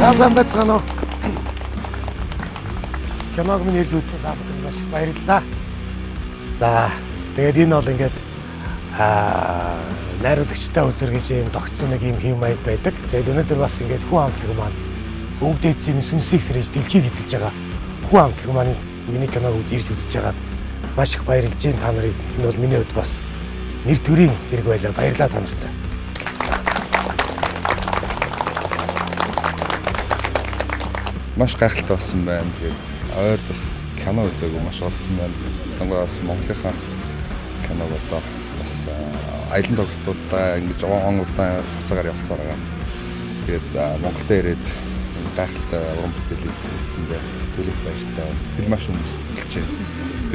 Яасан байцгаана уу? Киног минь ирж үзсэн та бүхэнд маш их баярлалаа. За, тэгээд энэ бол ингээд найруулагчтай үзэр гэж юм тогтсон нэг юм хэм маяг байдаг. Тэгээд өнөөдөр бас ингээд хүн амтлаг маань өвөг дээдсийн сүнсийг сэрэж дэлхийг эзэлж байгаа хүн амтлаг маань миний киног ирж үзэж байгаад маш их баярлж байна та нарыг. Энэ бол миний хувьд бас нэр төрийн хэрэг байлаа. Баярлалаа та нартай. Маш гайхалтай болсон байна. Тэгээд ойр бас кино үзээгүй маш олдсон байна. Сонгоо бас Монголынхаа киног одоо бас аялын тоглолтуудаа ингэж он удаан хугацаагаар явуулсаар байгаа. Тэгээд Монголд ирээд гайхалтай уран бүтээлийг үзсэндээ түлэх баяртай. Сэтгэл маш өндөрлөж байна.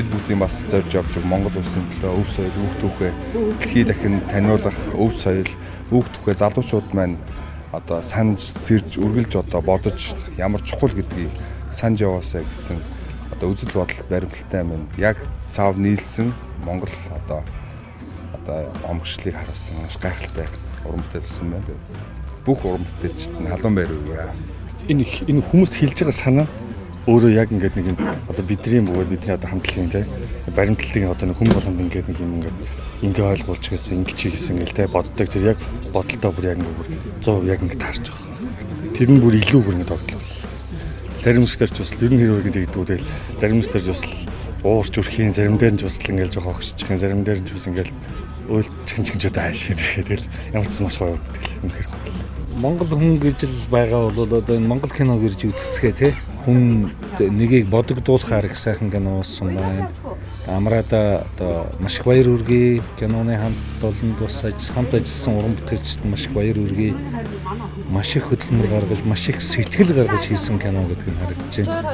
Бид бүгдийн бас зорж явдаг Монгол улсын төлөө өв соёл, үг түүхээ дэлхийд дахин таниулах өв соёл, үг түүхээ залуучууд маань одоо санаж сэрж үргэлж одоо бодож ямар чухал гэдгийг санаж яваасаа гэсэн одоо үзэл бодол баримталтай минь яг цаав нийлсэн Монгол одоо омгшлыг харуулсан маш гайхалтай уран бүтээл болсон байна. Бүх уран бүтээлчд нь халуун байр үе. Энэ хүмүүст хэлж байгаа санаа өөрөө яг ингээд нэг одоо бидний бөгөөд бидний одоо хамтлагийн те баримтлалын одоо нэг хүмүүс болгонд ингээд нэг юм ингээ ойлгуулж гэсэн ингээ чи гэсэн гэл те боддог тэр яг бодолтой бүр яг ингээ 100% яг ингээ таарч байгаа. Тэр нь бүр илүү бүр ингээ тогтлол. Зарим хүмүүстерч бас ер нь хэрэг гэдэг тэгэл зарим хүмүүстерч бас уурч өрхийн зарим дээр нь ч бас ингээл жоох огшчихын зарим дээр нь ч бас ингээл өөл чигчэд аашиг тэгэл ямар ч маш гоё тэгэл үнэхээр Монгол хүн гэж л байгаа бол одоо энэ Монгол киног ирж үзцгээ те хүн нэгийг бодогдуулахаар их сайхан кино болсон байна. Амрада одоо маш их баяр хүргэе. Киноны хамт олонд бас хамт ажилласан уран бүтээлчд маш их баяр хүргэе. Маш их хөдөлмөр гаргаж, маш их сэтгэл гаргаж хийсэн кино гэдэг нь харагдаж байна.